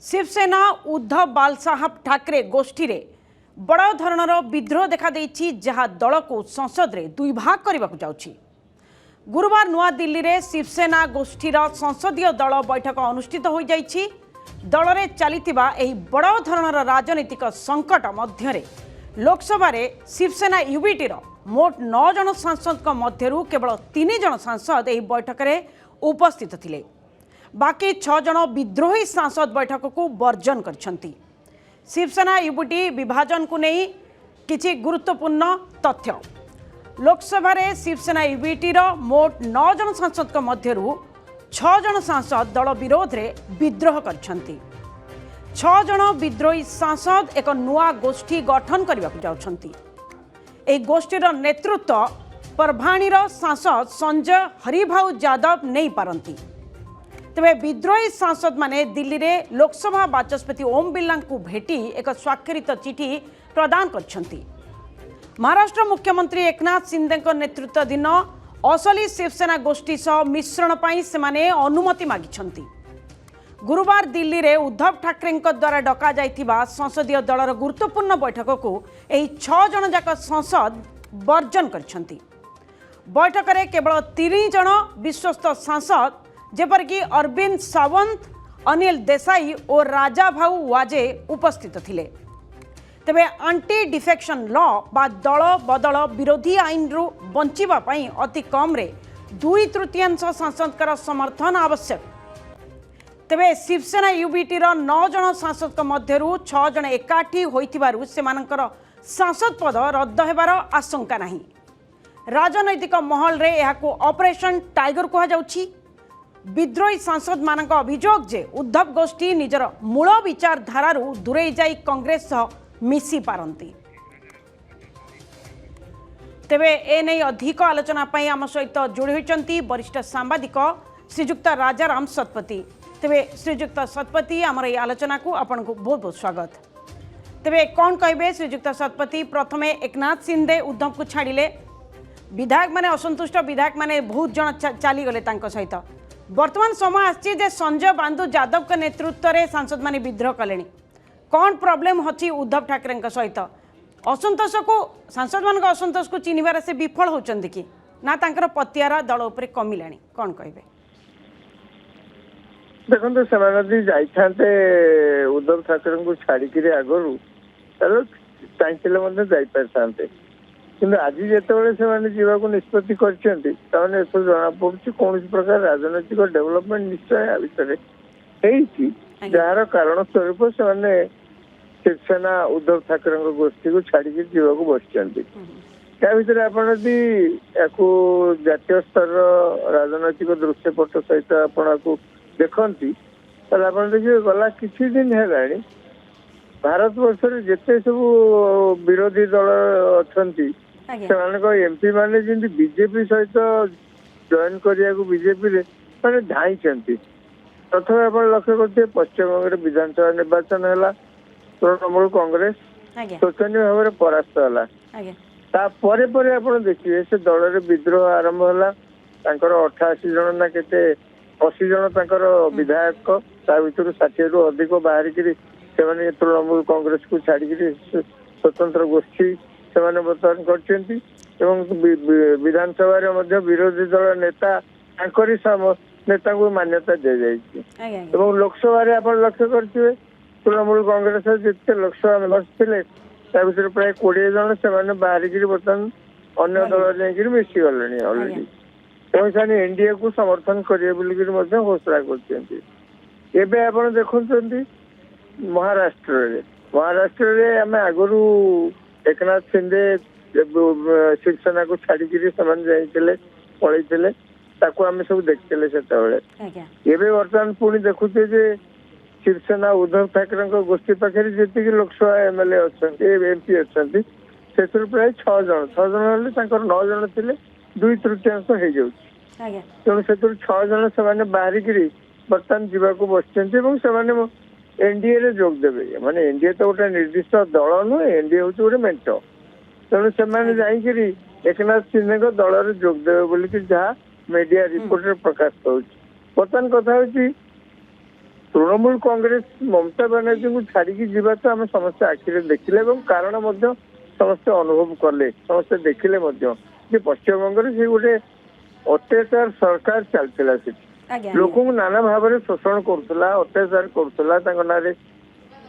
शिवसेना उद्धव बालसाहेब ठाकरे गोष्ठी रे बड़ धरणर विद्रोह देखा देछि जहाँ दल को संसद रे दुई भाग करने को जाउछि। गुरुवार नुआ दिल्ली रे शिवसेना गोष्ठीर संसदीय दल बैठक अनुष्ठित हो जाइछि। दल रे चलिथिबा एही बड़ धरणर राजनीतिक संकट मध्य लोकसभा रे शिवसेना यूबीटीर मोट 9 जन सांसद मध्यरु केवल 3 जन सांसद एही बैठक रे उपस्थित थिले। बाकी 6 जन विद्रोही सांसद बैठक को वर्जन करछंती। शिवसेना यूबीटी विभाजन को नहीं किछि गुरुत्वपूर्ण तथ्य। लोकसभा रे शिवसेना यूबीटीर मोट 9 जन सांसद मध्यरु 6 जन सांसद दल विरोध रे विद्रोह करछंती। 6 जन विद्रोही सांसद एक नुआ गोष्ठी गठन करने को जाउछंती। ए गोष्ठीर नेतृत्व परभाणीर सांसद संजय हरिभाऊ यादव नहीं पारंती। तेबे विद्रोही सांसद माने दिल्ली रे लोकसभा बाचस्पति ओम बिरला को भेटी एक स्वाक्षरित चिठी प्रदान करछंती। महाराष्ट्र मुख्यमंत्री एकनाथ शिंदे नेतृत्वाधीन असली शिवसेना गोष्ठी सह मिश्रण पाई सेमाने अनुमति मागिछंती। गुरुवार दिल्ली रे उद्धव ठाकरे द्वारा डका जाइथिबा संसदीय दलर गुरुत्वपूर्ण बैठक को एही 6 जन जाक संसद वर्जन करछंती। बैठक रे केवल 3 जन विश्वस्त सांसद जेपरिक अरविंद सावंत, अनिल देसाई और राजा भाऊ वाजे उपस्थित थिले। तेबे एंटी डिफेक्शन लॉ बा दल बदल विरोधी आईन रु बंचिबा पई अति कम रे 2/3 सांसदकर समर्थन आवश्यक। तेबे शिवसेना यूबीटीर 9 जन सांसद मध्यरु 6 जन एकाठी होइथिबारु सेमानकर सांसद पद रद्द हेबार आशंका नाही। राजनैतिक महल रे एहाको ऑपरेशन टाइगर कहा जाउछि। विद्रोही सांसद मानक अभियोग जे उद्धव गोष्ठी निजर मूल विचारधारारू दूरे जाई कांग्रेस सह मिसी पारंती। तेबे ए नै अधिक आलोचना पई आम सहित जोड़ी होइचंती वरिष्ठ सांबादिक श्रीजुक्त राजाराम सतपथी। तेबे श्रीजुक्त सतपथी आमर ये आलोचना को आपन को बहुत बहुत स्वागत। तेबे कौन कहबे श्रीजुक्त सतपथी? प्रथमे एकनाथ शिंदे उद्धव को छाड़िले, विधायक माने असंतुष्ट विधायक माने बहुत जन चली गले तांको सहित। वर्तमान समय आछि जे संजय बांदु यादव के नेतृत्व रे सांसद माने विद्रोह कलेनी। कौन प्रॉब्लम होची उद्धव ठाकरे सहित? असंतोष को सांसद मान असंतोष को चिन्हबार से विफल होचंदी कि ना तांकर पतियारा दल उपरे कमिलानी? कौन कहबे? देखो से जाइते उद्धव ठाकरे को छाड़िकी आगु चाहिए जाते कि आज जिते जावाक निष्पत्ति कर जना पड़ी कौन प्रकार राजनैतिक डेवलपमेंट निश्चय भितर जार कारण स्वरूप से शिवसेना उद्धव ठाकरे गोष्ठी को छाड़िकी जावाक बस या भितर आपड़ी जातीय स्तर राजनैतिक दृश्यपट सहित आपको देखती आप देखिए गला किसी दिन है भारत वर्ष जिते सब विरोधी दल अच्छा एमपी माने जमी बीजेपी सहित जॉइन करने बीजेपी मैंने धाई प्रथम आप लक्ष्य करते पश्चिमबंग विधानसभा निर्वाचन है तृणमूल कांग्रेस शोचनीय भाव में परास्त है। आप देखिए से दल विद्रोह आरंभ है 88 जन ना के 80 जन विधायक भर 60 रु अधिक बाहरिक तृणमूल कांग्रेस को छाड़ी स्वतंत्र गोष्ठी से बर्तमान कर विधानसभा विरोधी दल नेता नेता को मान्यता दी जाए। लोकसभा आप लक्ष्य करते तृणमूल कांग्रेस जितने लोकसभा मेम्बर्स थे भर प्राय 20 जन से बाहरिक बर्तमान अन्य दल जाकि मिसी गले अलरेडी से एनडीए को समर्थन करेंगे घोषणा कर देखुं महाराष्ट्र आम आगु एकनाथ शिंदे शिवसेना को छाड़िकी पलैते आम सब देखते से बर्तमान पुणी देखुचे शिवसेना उद्धव ठाकरे गोष्ठी पाखे जी लोकसभा एमएलए अच्छा एमपी अच्छा से प्राय 6 जन 9 जन थे 2/3 हो जाऊँ तेणु से 6 जन से बाहरिक बर्तमान जावाक बस एनडीए रे जोग देवे माने एनडीए तो गोटे निर्दिष्ट दल नुहे एनडीए हूँ गोटे मेंट तेणु से जाकि एकनाथ शिंदे दल रे जोग देवे बोलिक जहाँ मीडिया रिपोर्ट प्रकाश पाऊँ। बर्तमान कथा हूँ ତୃଣମୂଳ କଂଗ୍ରେସ ମମତା ବାନାର୍ଜୀଙ୍କୁ ଛାଡିକି ଯିବା ତ ଆମେ ସମସ୍ତେ ଆଖିରେ ଦେଖିଲେ ଏବଂ କାରଣ ମଧ୍ୟ ସମସ୍ତେ ଅନୁଭବ କଲେ, ସମସ୍ତେ ଦେଖିଲେ ମଧ୍ୟ ଯେ ପଶ୍ଚିମବଙ୍ଗରେ ସେ ଗୋଟେ ଅତ୍ୟାଚାର ସରକାର ଚାଲିଥିଲା ସେଠି। ଆଜ୍ଞା ଲୋକଙ୍କୁ ନାନା ଭାବରେ ଶୋଷଣ କରୁଥିଲା, ଅତ୍ୟାଚାର କରୁଥିଲା, ତାଙ୍କ ନାଁରେ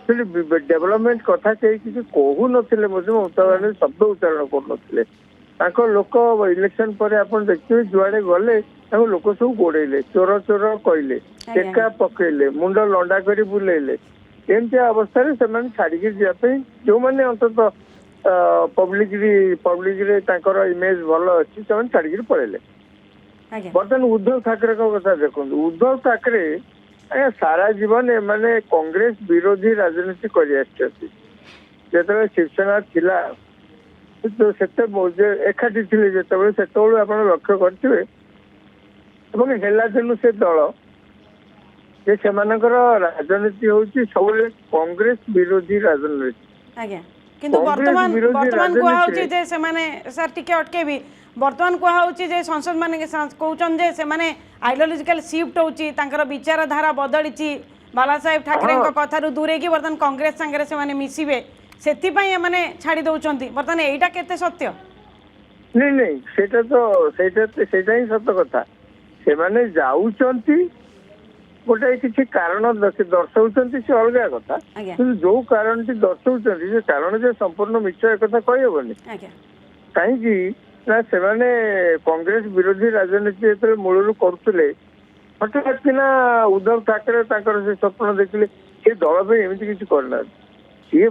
ସେଠି ଡେଭଲପମେଣ୍ଟ କଥା କେହି କିଛି କହୁନଥିଲେ ମଧ୍ୟ ମମତା ବାନାର୍ଜୀ ଶବ୍ଦ ଉଚ୍ଚାରଣ କରୁନଥିଲେ। ତାଙ୍କ ଲୋକ ଇଲେକ୍ସନ ପରେ ଆପଣ ଦେଖିବେ ଯୁଆଡେ ଗଲେ ତାଙ୍କୁ ଲୋକ ସବୁ ଗୋଡେଇଲେ, ଚୋର ଚୋର କହିଲେ, ଟେକା ପକେଇଲେ, ମୁଣ୍ଡ ଲଣ୍ଡା କରି ବୁଲେଇଲେ। ଏମିତିଆ ଅବସ୍ଥାରେ ସେମାନେ ଛାଡିକି ଯିବା ପାଇଁ ଯୋଉମାନେ ଅନ୍ତତଃ ପବ୍ଲିକରେ ତାଙ୍କର ଇମେଜ ଭଲ ଅଛି ସେମାନେ ଛାଡିକି ପଳେଇଲେ। ଆଜ୍ଞା ବର୍ତ୍ତମାନ ଉଦ୍ଧବ ଠାକରେଙ୍କ କଥା ଦେଖନ୍ତୁ। ଉଦ୍ଧବ ଠାକରେ ଆଜ୍ଞା ସାରା ଜୀବନ ଏମାନେ କଂଗ୍ରେସ ବିରୋଧୀ ରାଜନୀତି କରି ଆସିଛନ୍ତି। ଯେତେବେଳେ ଶିବସେନା ଥିଲା ସେତେ ଏକାଠି ଥିଲେ ଯେତେବେଳେ, ସେତେବେଳେ ଆପଣ ଲକ୍ଷ୍ୟ କରିଥିବେ ଏବଂ ହେଲା ଦିନୁ ସେ ଦଳ ଯେ ସେମାନଙ୍କର ରାଜନୀତି ହଉଛି ସବୁବେଳେ କଂଗ୍ରେସ ବିରୋଧୀ ରାଜନୀତି। ଆଜ୍ଞା କିନ୍ତୁ କଂଗ୍ରେସ ବିରୋଧୀ ବର୍ତ୍ତମାନ କୁହାଯାଉଛି ରାଜନୀତିରେ ଯେ ସେମାନେ ସାର୍ ଟିକେ ଅଟକେବି, ବର୍ତ୍ତମାନ କୁହାଯାଉଛି ଯେ ସଂସଦ ମାନେ କହୁଛନ୍ତି ଯେ ସେମାନେ ଆଇଡିଓଲୋଜିକାଲ ସିଫ୍ଟ ହେଉଛି, ତାଙ୍କର ବିଚାରଧାରା ବଦଳିଛି, ବାଲା ସାହେବ ଠାକରେଙ୍କ କଥାରୁ ଦୂରେଇକି ବର୍ତ୍ତମାନ କଂଗ୍ରେସ ସାଙ୍ଗରେ ସେମାନେ ମିଶିବେ, ସେଥିପାଇଁ ଏମାନେ ଛାଡ଼ି ଦେଉଛନ୍ତି। ବର୍ତ୍ତମାନ ଏଇଟା କେତେ ସତ୍ୟ? ନାଇଁ ସେଇଟା ହିଁ ସତ କଥା। ସେମାନେ ଯାଉଛନ୍ତି ଗୋଟେ କିଛି କାରଣ ଦର୍ଶାଉଛନ୍ତି, ସେ ଅଲଗା କଥା। ଆଜ୍ଞା କିନ୍ତୁ ଯୋଉ କାରଣଟି ଦର୍ଶାଉଛନ୍ତି ସେ କାରଣ ଯେ ସମ୍ପୂର୍ଣ୍ଣ ମିଛ ଏକଥା କହିହେବନି। ଆଜ୍ଞା କାହିଁକି ନା ସେମାନେ କଂଗ୍ରେସ ବିରୋଧୀ ରାଜନୀତି ଯେତେବେଳେ ମୂଳରୁ କରୁଥିଲେ, ହଠାତ୍ କିନା ଉଦ୍ଧବ ଠାକରେ ତାଙ୍କର ସେ ସ୍ୱପ୍ନ ଦେଖିଲେ ସେ ଦଳ ପାଇଁ ଏମିତି କିଛି କରିନାହାନ୍ତି। ସିଏ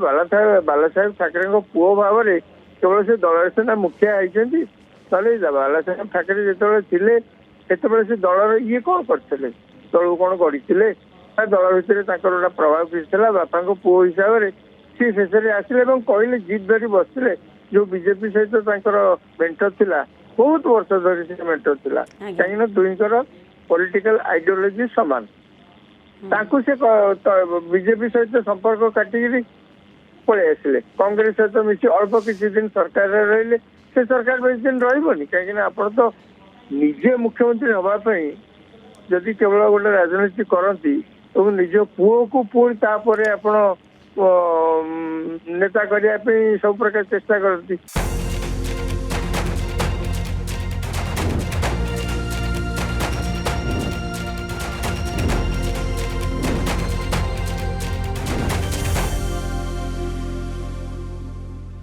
ବାଲାସାହେବ ଠାକରେଙ୍କ ପୁଅ ଭାବରେ କେବଳ ସେ ଦଳର ସିନା ମୁଖିଆ ହେଇଛନ୍ତି, ତାହେଲେ ବାଲାସାହେବ ଠାକରେ ଯେତେବେଳେ ଥିଲେ ସେତେବେଳେ ସେ ଦଳର ଇଏ କଣ କରିଥିଲେ, ଦଳକୁ କଣ ଗଢିଥିଲେ, ଦଳ ଭିତରେ ତାଙ୍କର ଗୋଟେ ପ୍ରଭାବ କିଛି ଥିଲା। ବାପାଙ୍କ ପୁଅ ହିସାବରେ ସିଏ ଶେଷରେ ଆସିଲେ ଏବଂ କହିଲେ, ଜିଦ୍ ଧରି ବସିଥିଲେ। ଯୋଉ ବିଜେପି ସହିତ ତାଙ୍କର ମେଣ୍ଟ ଥିଲା, ବହୁତ ବର୍ଷ ଧରି ସେ ମେଣ୍ଟ ଥିଲା, କାହିଁକିନା ଦୁଇଙ୍କର ପଲିଟିକାଲ ଆଇଡିଓଲୋଜି ସମାନ। ତାଙ୍କୁ ସେ ବିଜେପି ସହିତ ସମ୍ପର୍କ କାଟିକିରି ପଳେଇ ଆସିଲେ, କଂଗ୍ରେସ ସହିତ ମିଶି ଅଳ୍ପ କିଛି ଦିନ ସରକାରରେ ରହିଲେ। ସେ ସରକାର ବେଶୀ ଦିନ ରହିବନି, କାହିଁକି ନା ଆପଣ ତ ନିଜେ ମୁଖ୍ୟମନ୍ତ୍ରୀ ହବା ପାଇଁ ଯଦି କେବଳ ଗୋଟେ ରାଜନୀତି କରନ୍ତି ଏବଂ ନିଜ ପୁଅକୁ ପୁଣି ତାପରେ ଆପଣ ନେତା କରିବା ପାଇଁ ସବୁ ପ୍ରକାର ଚେଷ୍ଟା କରନ୍ତି।